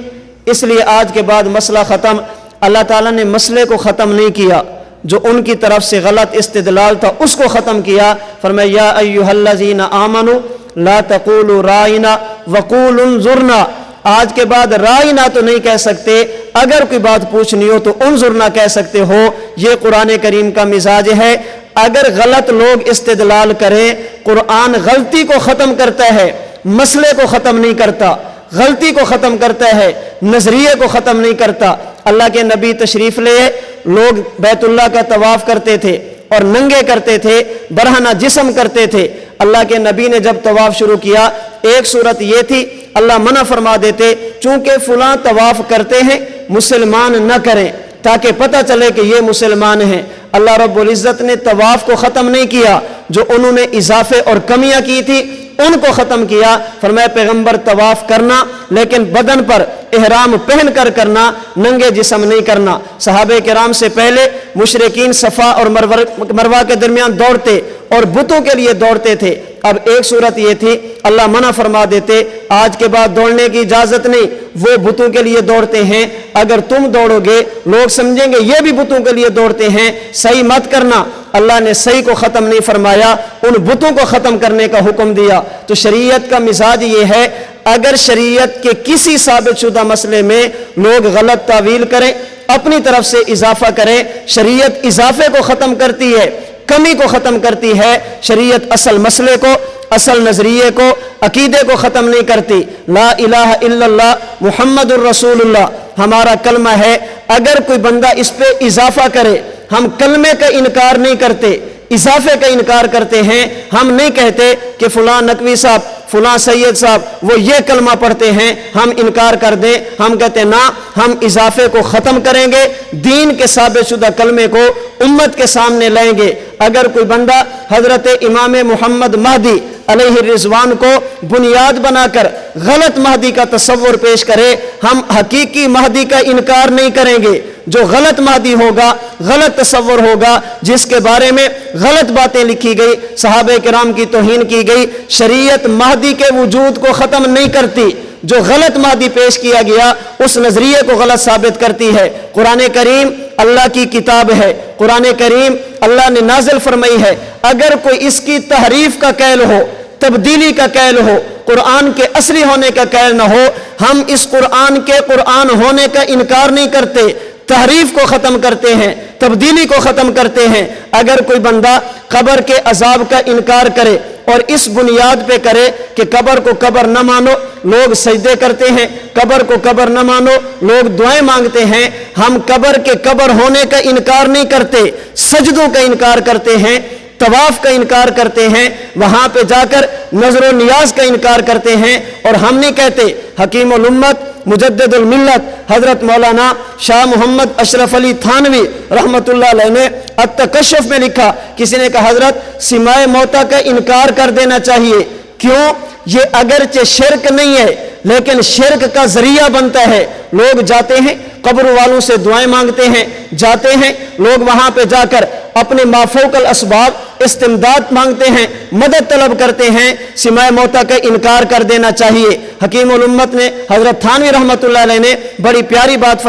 اس لیے آج کے بعد مسئلہ ختم. اللہ تعالیٰ نے مسئلے کو ختم نہیں کیا، جو ان کی طرف سے غلط استدلال تھا اس کو ختم کیا. فرمایا یا ایھا الذین آمنوا لا تقولوا رائنا وقولوا انظرنا. آج کے بعد رائنا تو نہیں کہہ سکتے، اگر کوئی بات پوچھنی ہو تو انظرنا کہہ سکتے ہو. یہ قرآن کریم کا مزاج ہے. اگر غلط لوگ استدلال کریں، قرآن غلطی کو ختم کرتا ہے، مسئلے کو ختم نہیں کرتا، غلطی کو ختم کرتا ہے، نظریے کو ختم نہیں کرتا. اللہ کے نبی تشریف لے، لوگ بیت اللہ کا طواف کرتے تھے اور ننگے کرتے تھے، برہنہ جسم کرتے تھے. اللہ کے نبی نے جب طواف شروع کیا، ایک صورت یہ تھی اللہ منع فرما دیتے چونکہ فلاں طواف کرتے ہیں مسلمان نہ کریں، تاکہ پتہ چلے کہ یہ مسلمان ہیں. اللہ رب العزت نے طواف کو ختم نہیں کیا، جو انہوں نے اضافے اور کمیاں کی تھی ان کو ختم کیا. فرمایا پیغمبر طواف کرنا لیکن بدن پر احرام پہن کر کرنا، ننگے جسم نہیں کرنا. صحابہ کرام سے پہلے مشرکین صفا اور مروہ کے درمیان دوڑتے اور بتوں کے لیے دوڑتے تھے. اب ایک صورت یہ تھی اللہ منع فرما دیتے آج کے بعد دوڑنے کی اجازت نہیں، وہ بتوں کے لیے دوڑتے ہیں، اگر تم دوڑو گے لوگ سمجھیں گے یہ بھی بتوں کے لیے دوڑتے ہیں، صحیح مت کرنا. اللہ نے صحیح کو ختم نہیں فرمایا، ان بتوں کو ختم کرنے کا حکم دیا. تو شریعت کا مزاج یہ ہے، اگر شریعت کے کسی ثابت شدہ مسئلے میں لوگ غلط تعویل کریں، اپنی طرف سے اضافہ کریں، شریعت اضافے کو ختم کرتی ہے، کمی کو ختم کرتی ہے. شریعت اصل مسئلے کو، اصل نظریے کو، عقیدے کو ختم نہیں کرتی. لا الہ الا اللہ محمد الرسول اللہ ہمارا کلمہ ہے. اگر کوئی بندہ اس پہ اضافہ کرے، ہم کلمے کا انکار نہیں کرتے، اضافے کا انکار کرتے ہیں. ہم نہیں کہتے کہ فلاں نقوی صاحب، فلاں سید صاحب وہ یہ کلمہ پڑھتے ہیں، ہم انکار کر دیں. ہم کہتے نا، ہم اضافے کو ختم کریں گے، دین کے ثابت شدہ کلمے کو امت کے سامنے لائیں گے. اگر کوئی بندہ حضرت امام محمد مہدی علیہ الرضوان کو بنیاد بنا کر غلط مہدی کا تصور پیش کرے، ہم حقیقی مہدی کا انکار نہیں کریں گے. جو غلط مہدی ہوگا، غلط تصور ہوگا، جس کے بارے میں غلط باتیں لکھی گئی، صحابہ کرام کی توہین کی گئی، شریعت مہدی کے وجود کو ختم نہیں کرتی. جو غلط مہدی پیش کیا گیا اس نظریے کو غلط ثابت کرتی ہے. قرآن کریم اللہ کی کتاب ہے، قرآن کریم اللہ نے نازل فرمائی ہے. اگر کوئی اس کی تحریف کا قائل ہو، تبدیلی کا قائل ہو، قرآن کے اصلی ہونے کا قائل نہ ہو، ہم اس قرآن کے قرآن ہونے کا انکار نہیں کرتے، تحریف کو ختم کرتے ہیں، تبدیلی کو ختم کرتے ہیں. اگر کوئی بندہ قبر کے عذاب کا انکار کرے اور اس بنیاد پہ کرے کہ قبر کو قبر نہ مانو، لوگ سجدے کرتے ہیں، قبر کو قبر نہ مانو، لوگ دعائیں مانگتے ہیں، ہم قبر کے قبر ہونے کا انکار نہیں کرتے، سجدوں کا انکار کرتے ہیں، طواف کا انکار کرتے ہیں، وہاں پہ جا کر نظر و نیاز کا انکار کرتے ہیں. اور ہم نہیں کہتے. حکیم الامت مجدد الملت حضرت مولانا شاہ محمد اشرف علی تھانوی رحمۃ اللہ علیہ نے التکشف میں لکھا، کسی نے کہا حضرت سماع موتا کا انکار کر دینا چاہیے. کیوں؟ یہ اگرچہ شرک نہیں ہے لیکن شرک کا ذریعہ بنتا ہے. لوگ جاتے ہیں قبر والوں سے دعائیں مانگتے ہیں، جاتے ہیں لوگ وہاں پہ جا کر اپنے مافوق الاسباب استمداد مانگتے ہیں، مدد طلب کرتے ہیں. سماع موتا کا انکار کر دینا چاہیے. حکیم الامت نے حضرت تھانوی رحمۃ اللہ علیہ نے بڑی پیاری بات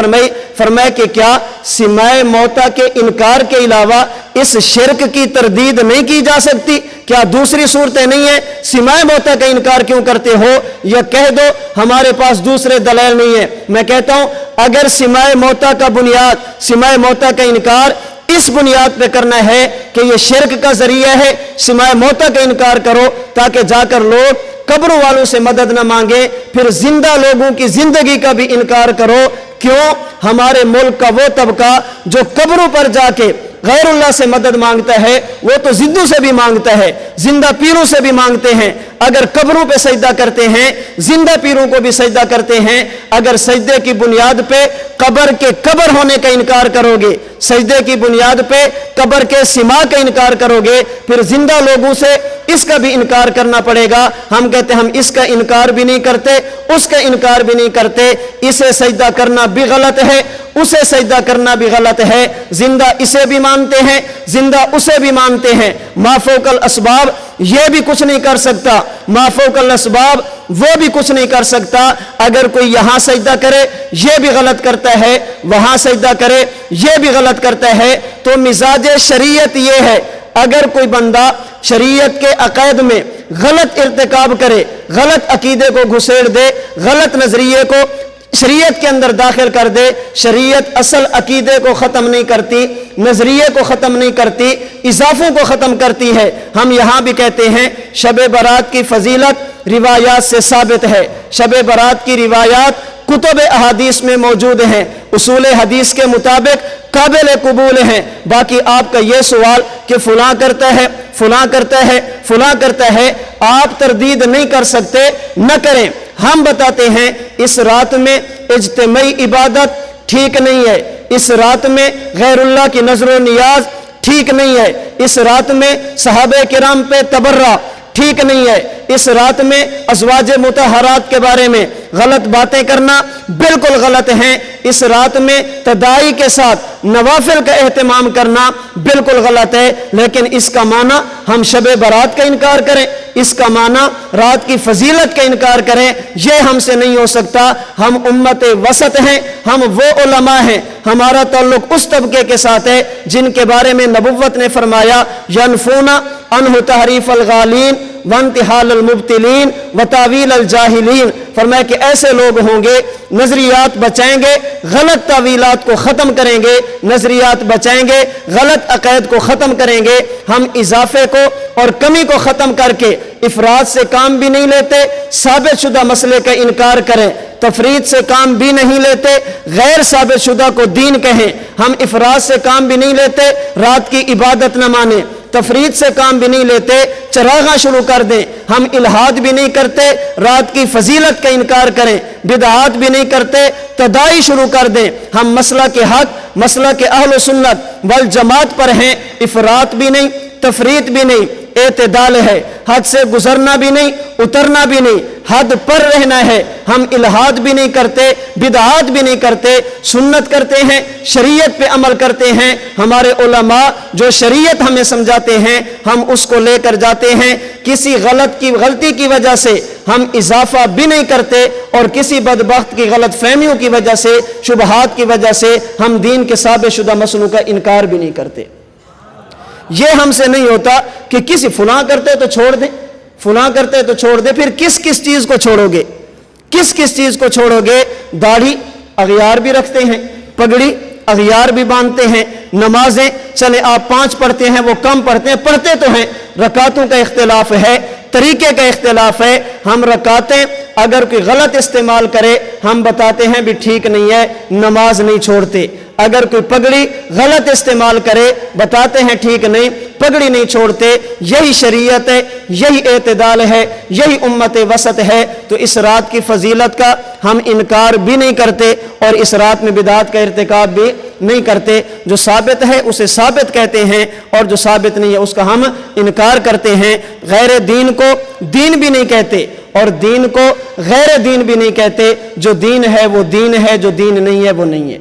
فرمایا کہ کیا سماع موتا کے انکار کے علاوہ اس شرک کی تردید نہیں کی جا سکتی؟ کیا دوسری صورتیں نہیں ہیں؟ سماع موتا کا انکار کیوں کرتے ہو؟ یا کہہ دو ہمارے پاس دوسرے دلائل نہیں ہیں. میں کہتا ہوں اگر سماع موتا کا بنیاد، سماع موتا کا انکار اس بنیاد پہ کرنا ہے کہ یہ شرک کا ذریعہ ہے، سماع موتا کا انکار کرو تاکہ جا کر لوگ قبر والوں سے مدد نہ مانگے، پھر زندہ لوگوں کی زندگی کا بھی انکار کرو۔ کیوں؟ ہمارے ملک کا وہ طبقہ جو قبروں پر جا کے غیر اللہ سے مدد مانگتا ہے، وہ تو زندوں سے بھی مانگتا ہے، زندہ پیروں سے بھی مانگتے ہیں۔ اگر قبروں پہ سجدہ کرتے ہیں، زندہ پیروں کو بھی سجدہ کرتے ہیں۔ اگر سجدے کی بنیاد پہ قبر کے قبر ہونے کا انکار کرو گے، سجدے کی بنیاد پہ قبر کے سما کا انکار کرو گے، پھر زندہ لوگوں سے اس کا بھی انکار کرنا پڑے گا۔ ہم کہتے ہیں ہم اس کا انکار بھی نہیں کرتے، اس کا انکار بھی نہیں کرتے۔ اسے سجدہ کرنا بھی غلط ہے، اسے سجدہ کرنا بھی غلط ہے۔ زندہ اسے بھی مانتے ہیں، زندہ اسے بھی مانتے ہیں۔ ما فوق الاسباب یہ بھی کچھ نہیں کر سکتا، ما فوق الاسباب وہ بھی کچھ نہیں کر سکتا۔ اگر کوئی یہاں سجدہ کرے یہ بھی غلط کرتا ہے، وہاں سجدہ کرے یہ بھی غلط کرتا ہے۔ تو مزاج شریعت یہ ہے، اگر کوئی بندہ شریعت کے عقائد میں غلط ارتکاب کرے، غلط عقیدے کو گھسیڑ دے، غلط نظریے کو شریعت کے اندر داخل کر دے، شریعت اصل عقیدے کو ختم نہیں کرتی، نظریے کو ختم نہیں کرتی، اضافوں کو ختم کرتی ہے۔ ہم یہاں بھی کہتے ہیں شب برات کی فضیلت روایات سے ثابت ہے، شب برات کی روایات کتب احادیث میں موجود ہیں، اصول حدیث کے مطابق قابل قبول ہیں۔ باقی آپ کا یہ سوال کہ فلاں کرتا ہے، فلاں کرتا ہے، فلاں کرتا ہے، آپ تردید نہیں کر سکتے، نہ کریں۔ ہم بتاتے ہیں اس رات میں اجتماعی عبادت ٹھیک نہیں ہے، اس رات میں غیر اللہ کی نظر و نیاز ٹھیک نہیں ہے، اس رات میں صحابہ کرام پہ تبرہ ٹھیک نہیں ہے، اس رات میں ازواج مطہرات کے بارے میں غلط باتیں کرنا بالکل غلط ہیں، اس رات میں تداعی کے ساتھ نوافل کا اہتمام کرنا بالکل غلط ہے۔ لیکن اس کا معنی ہم شب برات کا انکار کریں، اس کا معنی رات کی فضیلت کا انکار کریں، یہ ہم سے نہیں ہو سکتا۔ ہم امت وسط ہیں، ہم وہ علماء ہیں، ہمارا تعلق اس طبقے کے ساتھ ہے جن کے بارے میں نبوت نے فرمایا ینفون عنہ تحریف الغالین وانتحال المبتلین وتاویل الجاہلین۔ فرمایا کہ ایسے لوگ ہوں گے نظریات بچائیں گے، غلط تعویلات کو ختم کریں گے، نظریات بچائیں گے، غلط عقائد کو ختم کریں گے۔ ہم اضافے کو اور کمی کو ختم کر کے افراد سے کام بھی نہیں لیتے، ثابت شدہ مسئلے کا انکار کریں، تفرید سے کام بھی نہیں لیتے، غیر ثابت شدہ کو دین کہیں۔ ہم افراد سے کام بھی نہیں لیتے، رات کی عبادت نہ مانیں، تفرید سے کام بھی نہیں لیتے، چراغاں شروع کر دیں۔ ہم الہاد بھی نہیں کرتے، رات کی فضیلت کا انکار کریں، بدعات بھی نہیں کرتے، تداعی شروع کر دیں۔ ہم مسئلہ کے حق، مسئلہ کے اہل سنت والجماعت پر ہیں، افراط بھی نہیں، تفریط بھی نہیں، اعتدال ہے، حد سے گزرنا بھی نہیں، اترنا بھی نہیں، حد پر رہنا ہے۔ ہم الہاد بھی نہیں کرتے، بدعات بھی نہیں کرتے، سنت کرتے ہیں، شریعت پہ عمل کرتے ہیں۔ ہمارے علماء جو شریعت ہمیں سمجھاتے ہیں ہم اس کو لے کر جاتے ہیں، کسی غلطی کی وجہ سے ہم اضافہ بھی نہیں کرتے، اور کسی بدبخت کی غلط فہمیوں کی وجہ سے، شبہات کی وجہ سے ہم دین کے ثابت شدہ مسئلوں کا انکار بھی نہیں کرتے۔ یہ ہم سے نہیں ہوتا کہ کسی فلاں کرتے تو چھوڑ دیں، فلاں کرتے تو چھوڑ دیں۔ پھر کس کس چیز کو چھوڑو گے؟ کس کس چیز کو چھوڑو گے؟ داڑھی اغیار بھی رکھتے ہیں، پگڑی اغیار بھی باندھتے ہیں، نمازیں چلے آپ 5 پڑھتے ہیں، وہ کم پڑھتے ہیں، پڑھتے تو ہیں، رکعتوں کا اختلاف ہے، طریقے کا اختلاف ہے۔ ہم رکعتیں اگر کوئی غلط استعمال کرے ہم بتاتے ہیں بھی ٹھیک نہیں ہے، نماز نہیں چھوڑتے۔ اگر کوئی پگڑی غلط استعمال کرے بتاتے ہیں ٹھیک نہیں، پگڑی نہیں چھوڑتے۔ یہی شریعت ہے، یہی اعتدال ہے، یہی امت وسط ہے۔ تو اس رات کی فضیلت کا ہم انکار بھی نہیں کرتے، اور اس رات میں بدعات کا ارتکاب بھی نہیں کرتے۔ جو ثابت ہے اسے ثابت کہتے ہیں، اور جو ثابت نہیں ہے اس کا ہم انکار کرتے ہیں۔ غیر دین کو دین بھی نہیں کہتے، اور دین کو غیر دین بھی نہیں کہتے۔ جو دین ہے وہ دین ہے، جو دین نہیں ہے وہ نہیں ہے۔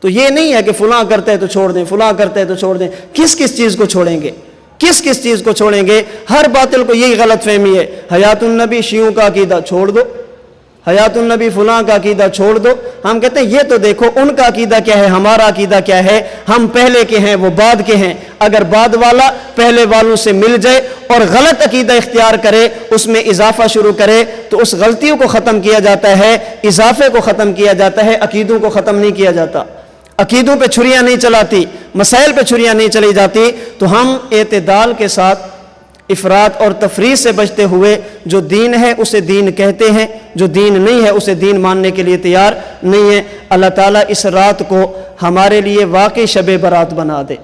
تو یہ نہیں ہے کہ فلاں کرتے ہیں تو چھوڑ دیں، فلاں کرتے ہیں تو چھوڑ دیں۔ کس کس چیز کو چھوڑیں گے؟ کس کس چیز کو چھوڑیں گے؟ ہر باطل کو یہی غلط فہمی ہے، حیات النبی شیعوں کا عقیدہ چھوڑ دو، حیات النبی فلاں کا عقیدہ چھوڑ دو۔ ہم کہتے ہیں یہ تو دیکھو ان کا عقیدہ کیا ہے، ہمارا عقیدہ کیا ہے۔ ہم پہلے کے ہیں، وہ بعد کے ہیں۔ اگر بعد والا پہلے والوں سے مل جائے اور غلط عقیدہ اختیار کرے، اس میں اضافہ شروع کرے، تو اس غلطیوں کو ختم کیا جاتا ہے، اضافے کو ختم کیا جاتا ہے، عقیدوں کو ختم نہیں کیا جاتا۔ عقیدوں پہ چھریاں نہیں چلاتی، مسائل پہ چھریاں نہیں چلی جاتی۔ تو ہم اعتدال کے ساتھ افراط اور تفریط سے بچتے ہوئے جو دین ہے اسے دین کہتے ہیں، جو دین نہیں ہے اسے دین ماننے کے لیے تیار نہیں ہے۔ اللہ تعالیٰ اس رات کو ہمارے لیے واقعی شب برات بنا دے،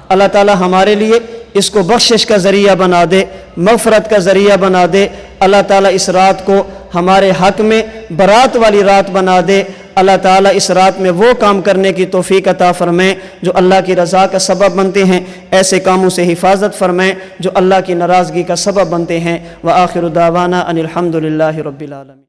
اللہ تعالیٰ ہمارے لیے اس کو بخشش کا ذریعہ بنا دے، مغفرت کا ذریعہ بنا دے۔ اللہ تعالیٰ اس رات کو ہمارے حق میں برات والی رات بنا دے۔ اللہ تعالیٰ اس رات میں وہ کام کرنے کی توفیق عطا فرمائے جو اللہ کی رضا کا سبب بنتے ہیں، ایسے کاموں سے حفاظت فرمائے جو اللہ کی ناراضگی کا سبب بنتے ہیں۔ وآخر دعوانا ان الحمد للہ رب العالمین۔